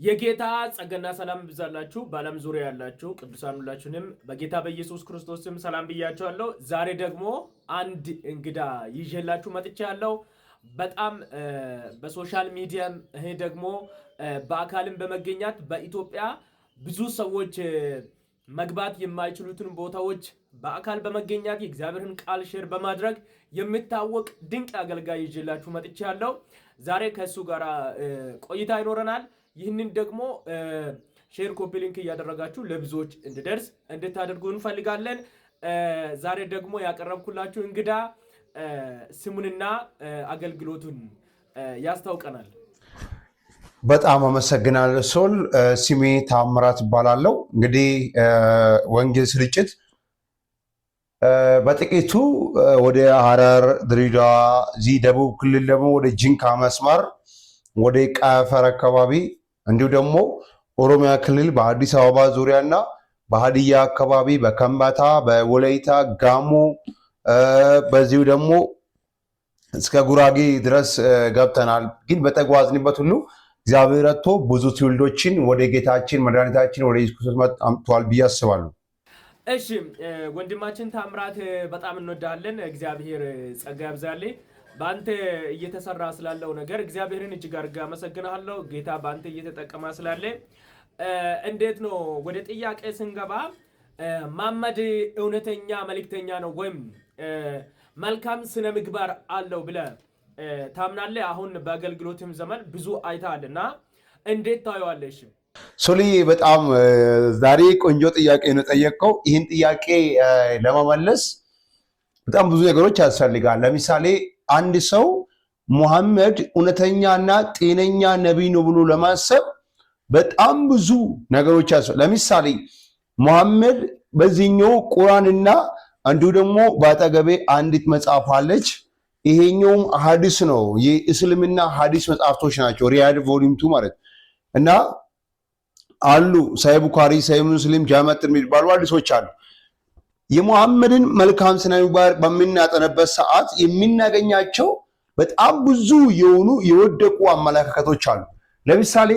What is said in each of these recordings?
የጌታ ጸጋና ሰላም ይብዛላችሁ በዓለም ዙሪያ ያላችሁ ቅዱሳን ሁላችሁንም በጌታ በኢየሱስ ክርስቶስ ስም ሰላም ብያችኋለሁ። ዛሬ ደግሞ አንድ እንግዳ ይዤላችሁ መጥቻለሁ። በጣም በሶሻል ሚዲያም ይሄ ደግሞ በአካልም በመገኘት በኢትዮጵያ ብዙ ሰዎች መግባት የማይችሉትን ቦታዎች በአካል በመገኘት የእግዚአብሔርን ቃል ሼር በማድረግ የሚታወቅ ድንቅ አገልጋይ ይዤላችሁ መጥቻለሁ። ዛሬ ከሱ ጋር ቆይታ ይኖረናል። ይህንን ደግሞ ሼር ኮፒ ሊንክ እያደረጋችሁ ለብዙዎች እንድደርስ እንድታደርጉ እንፈልጋለን። ዛሬ ደግሞ ያቀረብኩላችሁ እንግዳ ስሙንና አገልግሎቱን ያስታውቀናል። በጣም አመሰግናለሁ ሶል። ስሜ ታምራት እባላለሁ። እንግዲህ ወንጌል ስርጭት በጥቂቱ ወደ ሐረር፣ ድሬዳዋ፣ እዚህ ደቡብ ክልል ደግሞ ወደ ጂንካ መስመር ወደ ቃፈር አካባቢ እንዲሁ ደግሞ ኦሮሚያ ክልል በአዲስ አበባ ዙሪያና በሀዲያ አካባቢ በከምባታ፣ በወላይታ፣ ጋሞ በዚሁ ደግሞ እስከ ጉራጌ ድረስ ገብተናል። ግን በተጓዝንበት ሁሉ እግዚአብሔር ረድቶ ብዙ ትውልዶችን ወደ ጌታችን መድኃኒታችን ወደ ኢየሱስ ክርስቶስ አምጥቷል ብዬ አስባለሁ። እሺ ወንድማችን ታምራት በጣም እንወዳለን። እግዚአብሔር ጸጋ ያብዛልህ። በአንተ እየተሰራ ስላለው ነገር እግዚአብሔርን እጅግ አድርጌ አመሰግናለሁ። ጌታ በአንተ እየተጠቀመ ስላለ እንዴት ነው ወደ ጥያቄ ስንገባ መሐመድ እውነተኛ መልእክተኛ ነው ወይም መልካም ስነ ምግባር አለው ብለህ ታምናለህ? አሁን በአገልግሎትም ዘመን ብዙ አይተሃልና እንዴት ታየዋለሽ? ሶሊ በጣም ዛሬ ቆንጆ ጥያቄ ነው ጠየቀው። ይህን ጥያቄ ለመመለስ በጣም ብዙ ነገሮች ያስፈልጋል። ለምሳሌ አንድ ሰው ሙሐመድ እውነተኛና ጤነኛ ነቢይ ነው ብሎ ለማሰብ በጣም ብዙ ነገሮች ያስፈልጋል። ለምሳሌ ሙሐመድ በዚህኛው ቁርአንና እንዲሁ ደግሞ በአጠገቤ አንዲት መጽሐፍ አለች። ይሄኛውም ሐዲስ ነው። የእስልምና ሐዲስ መጽሐፍቶች ናቸው። ሪያድ ቮሊዩም 2 ማለት እና አሉ ሳሂህ ቡኻሪ፣ ሳሂህ ሙስሊም፣ ጃሚዕ ትርሚዚ የሚባሉ ሐዲሶች አሉ። የሙሐመድን መልካም ስነ ምግባር በምናጠነበት ሰዓት የምናገኛቸው በጣም ብዙ የሆኑ የወደቁ አመለካከቶች አሉ። ለምሳሌ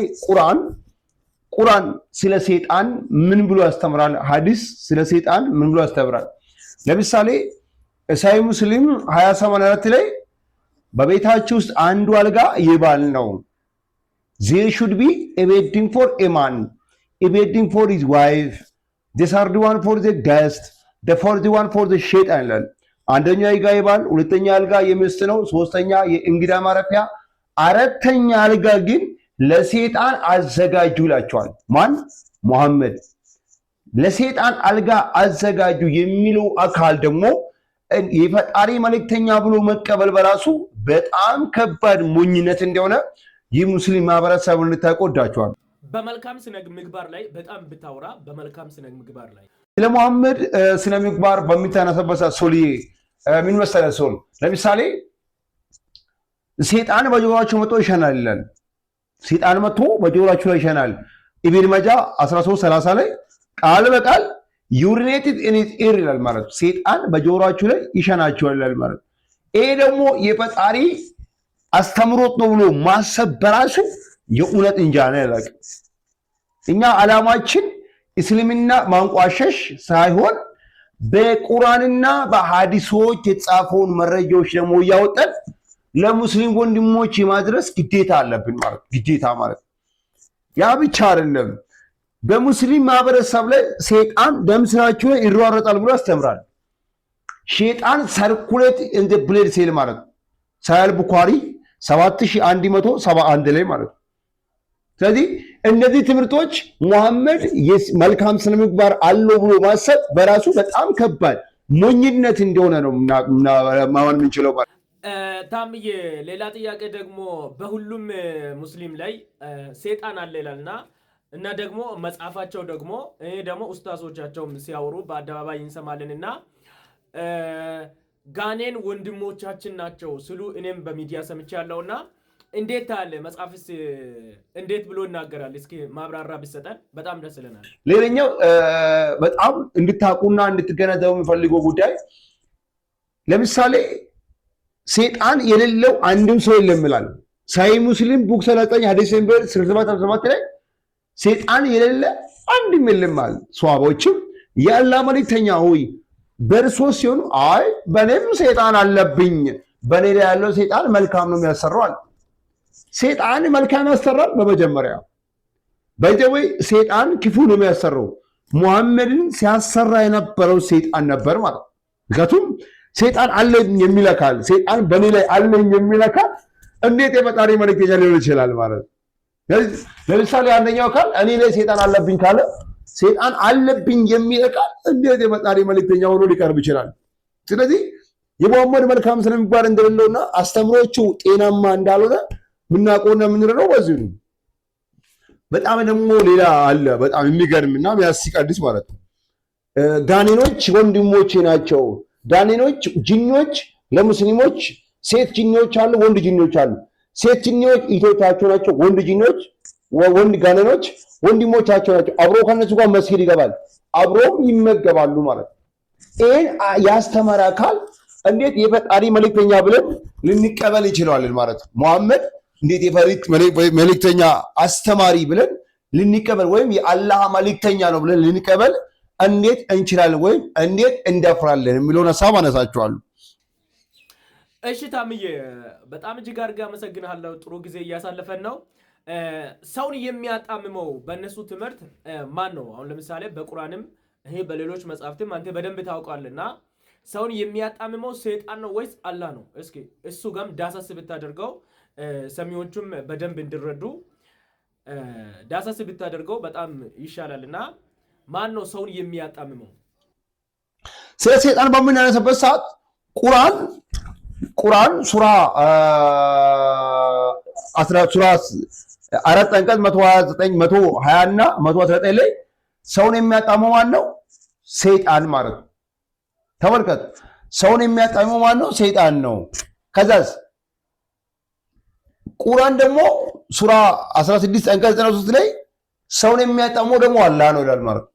ቁርአን ስለ ሰይጣን ምን ብሎ ያስተምራል? ሐዲስ ስለ ሰይጣን ምን ብሎ ያስተምራል? ለምሳሌ ሳሂህ ሙስሊም 2084 ላይ በቤታችሁ ውስጥ አንዱ አልጋ የባል ነው። there should be a bedding for a man, a bedding for his wife, the third one for the guest, the fourth one for the shaitan ይላል። አንደኛ አልጋ የባል፣ ሁለተኛ አልጋ የሚስት ነው፣ ሶስተኛ የእንግዳ ማረፊያ፣ አራተኛ አልጋ ግን ለሰይጣን አዘጋጁ ይላቸዋል። ማን? ሙሐመድ። ለሰይጣን አልጋ አዘጋጁ የሚለው አካል ደግሞ የፈጣሪ መልእክተኛ ብሎ መቀበል በራሱ በጣም ከባድ ሞኝነት እንደሆነ ይህ ሙስሊም ማህበረሰብ እንድታውቁ ወዳቸዋል። በመልካም ስነ ምግባር ላይ በጣም ብታወራ፣ በመልካም ስነ ምግባር ላይ ስለ ሙሐመድ ስነ ምግባር በሚታነሳበት ሶልዬ ምን መሰለህ ሶል፣ ለምሳሌ ሰይጣን በጆሮአችሁ መጥቶ ይሸናል ይላል። ሰይጣን መጥቶ በጆሮአችሁ ላይ ይሸናል። ኢብን ማጃ 13:30 ላይ ቃል በቃል ዩሪኔትድ ኢን ኢዝ ኢር ይላል ማለት ሰይጣን በጆሮአችሁ ላይ ይሸናችኋል ይላል ማለት። ይሄ ደግሞ የፈጣሪ አስተምሮት ነው ብሎ ማሰብ በራሱ የእውነት እንጃ ነው ያላቅ። እኛ ዓላማችን እስልምና ማንቋሸሽ ሳይሆን በቁርአንና በሐዲሶች የተጻፈውን መረጃዎች ደግሞ እያወጣን ለሙስሊም ወንድሞች የማድረስ ግዴታ አለብን ማለት ግዴታ ማለት ያ ብቻ አይደለም። በሙስሊም ማህበረሰብ ላይ ሰይጣን ደም ስራችሁ ላይ ይሯሯጣል ብሎ ያስተምራል። ሰይጣን ሰርኩሌት ኢን ዘ ብሌድ ሴል ማለት ሳሂህ ቡኻሪ 7171 ላይ ማለት። ስለዚህ እነዚህ ትምህርቶች ሙሐመድ መልካም ስነ ምግባር አለው ብሎ ማሰብ በራሱ በጣም ከባድ ሞኝነት እንደሆነ ነው ማመን የምንችለው ማለት። ታምዬ ሌላ ጥያቄ ደግሞ በሁሉም ሙስሊም ላይ ሰይጣን አለ ይላልና እና ደግሞ መጽሐፋቸው ደግሞ ደግሞ ኡስታዞቻቸውም ሲያወሩ በአደባባይ እንሰማለንና ጋኔን ወንድሞቻችን ናቸው ስሉ እኔም በሚዲያ ሰምቻለሁና እንዴት ታለ መጽሐፍስ እንዴት ብሎ ይናገራል? እስኪ ማብራራ ቢሰጠን በጣም ደስ ይለናል። ሌላኛው በጣም እንድታቁና እንድትገነዘቡ የሚፈልገው ጉዳይ ለምሳሌ ሰይጣን የሌለው አንድም ሰው የለም ይላል። ሳሂህ ሙስሊም ቡክ 39 ሐዲስ ነምበር 67 ላይ ሰይጣን የሌለ አንድም የለም አለ። ሰዋቦችም የአላህ መልእክተኛ ሆይ በእርሶ ሲሆኑ አይ በእኔም ሰይጣን አለብኝ፣ በእኔ ላይ ያለው ሰይጣን መልካም ነው የሚያሰራው አለ። ሰይጣን መልካም ያሰራል። በመጀመሪያ በይተወይ ሰይጣን ክፉ ነው የሚያሰራው። ሙሐመድን ሲያሰራ የነበረው ሰይጣን ነበር ማለት። ምክንያቱም ሰይጣን አለኝ የሚለካል፣ ሰይጣን በእኔ ላይ አለኝ የሚለካል እንዴት የፈጣሪ መልእክተኛ ሊሆን ይችላል ማለት። ለምሳሌ አንደኛው ካል እኔ ላይ ሰይጣን አለብኝ ካለ ሰይጣን አለብኝ የሚለካል እንዴት የፈጣሪ መልእክተኛ ሆኖ ሊቀርብ ይችላል? ስለዚህ የሙሐመድ መልካም ስነ ምግባር እንደሌለውና አስተምሮቹ ጤናማ እንዳልሆነ ምናውቀውና የምንረዳው በዚህ ነው። በጣም ደግሞ ሌላ አለ በጣም የሚገርምና የሚያስቀድስ ማለት ነው። ጋኔኖች ወንድሞቼ ናቸው። ጋኔኖች ጂኒዎች ለሙስሊሞች ሴት ጂኒዎች አሉ፣ ወንድ ጂኒዎች አሉ። ሴት ጂኒዎች እህቶቻቸው ናቸው፣ ወንድ ጂኒዎች ወንድ ጋኔኖች ወንድሞቻቸው ናቸው። አብሮ ከነሱ ጋር መስጊድ ይገባል፣ አብሮም ይመገባሉ ማለት ነው። ይሄን ያስተማረ አካል እንዴት የፈጣሪ መልእክተኛ ብለን ልንቀበል ይችላልን ማለት ነው? ሙሐመድ እንዴት የፈሪት መልእክተኛ አስተማሪ ብለን ልንቀበል ወይም የአላህ መልእክተኛ ነው ብለን ልንቀበል እንዴት እንችላለን ወይም እንዴት እንደፍራለን የሚለውን ሐሳብ አነሳቸዋለሁ። እሺ ታምዬ በጣም እጅግ አድርጌ አመሰግናለሁ። ጥሩ ጊዜ እያሳለፈን ነው። ሰውን የሚያጣምመው በእነሱ ትምህርት ማን ነው? አሁን ለምሳሌ በቁርአንም ይሄ በሌሎች መጽሐፍትም አንተ በደንብ ታውቃለና ሰውን የሚያጣምመው ሰይጣን ነው ወይስ አላህ ነው? እስኪ እሱ ጋም ዳሰስ ብታደርገው ሰሚዎቹም በደንብ እንዲረዱ ዳሰስ ብታደርገው በጣም ይሻላልና ማን ነው ሰውን የሚያጣምመው? ስለ ሰይጣን በምናነሳበት ሰዓት ቁርአን ሱራ 4 አንቀጽ 129 120 እና 119 ላይ ሰውን የሚያጣምመው ማን ነው? ሰይጣን ማለት ነው። ተመልከት፣ ሰውን የሚያጣምመው ማን ነው? ሰይጣን ነው። ከዛስ ቁርአን ደግሞ ሱራ 16 አንቀጽ 93 ላይ ሰውን የሚያጣምመው ደግሞ አላህ ነው ይላል ማለት ነው።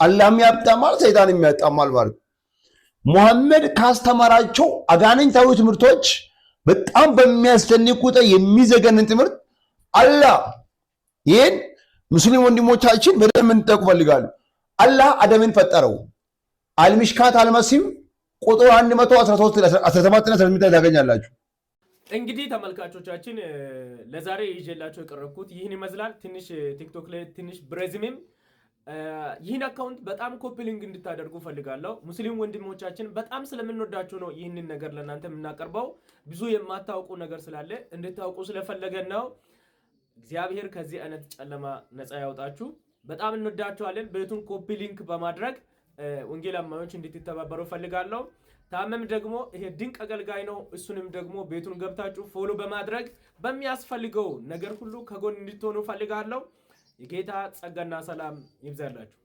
አላህ የሚያጣማል፣ ሰይጣን የሚያጣማል ማለት ነው። ሙሐመድ ካስተማራቸው አጋንንታዊ ትምህርቶች በጣም በሚያስደንቅ ቁጥር የሚዘገንን ትምህርት አላህ ይህን ሙስሊም ወንድሞቻችን በደንብ እንድታውቁ ፈልጋለሁ። አላህ አደምን ፈጠረው። አልሚሽካት አልመሲም ቁጥር 113 17 እና 18 ታገኛላችሁ። እንግዲህ ተመልካቾቻችን ለዛሬ ይዤላችሁ የቀረብኩት ይህን ይመስላል። ትንሽ ቲክቶክ ላይ ትንሽ ብረዝምም ይህን አካውንት በጣም ኮፒ ሊንክ እንድታደርጉ ፈልጋለሁ። ሙስሊም ወንድሞቻችን በጣም ስለምንወዳችሁ ነው ይህንን ነገር ለእናንተ የምናቀርበው። ብዙ የማታውቁ ነገር ስላለ እንድታውቁ ስለፈለገን ነው። እግዚአብሔር ከዚህ አይነት ጨለማ ነፃ ያውጣችሁ። በጣም እንወዳችኋለን። ቤቱን ኮፒ ሊንክ በማድረግ ወንጌል አማኞች እንድትተባበሩ ፈልጋለሁ። ታመም ደግሞ ይሄ ድንቅ አገልጋይ ነው። እሱንም ደግሞ ቤቱን ገብታችሁ ፎሎ በማድረግ በሚያስፈልገው ነገር ሁሉ ከጎን እንድትሆኑ ፈልጋለሁ። የጌታ ጸጋና ሰላም ይብዛላችሁ።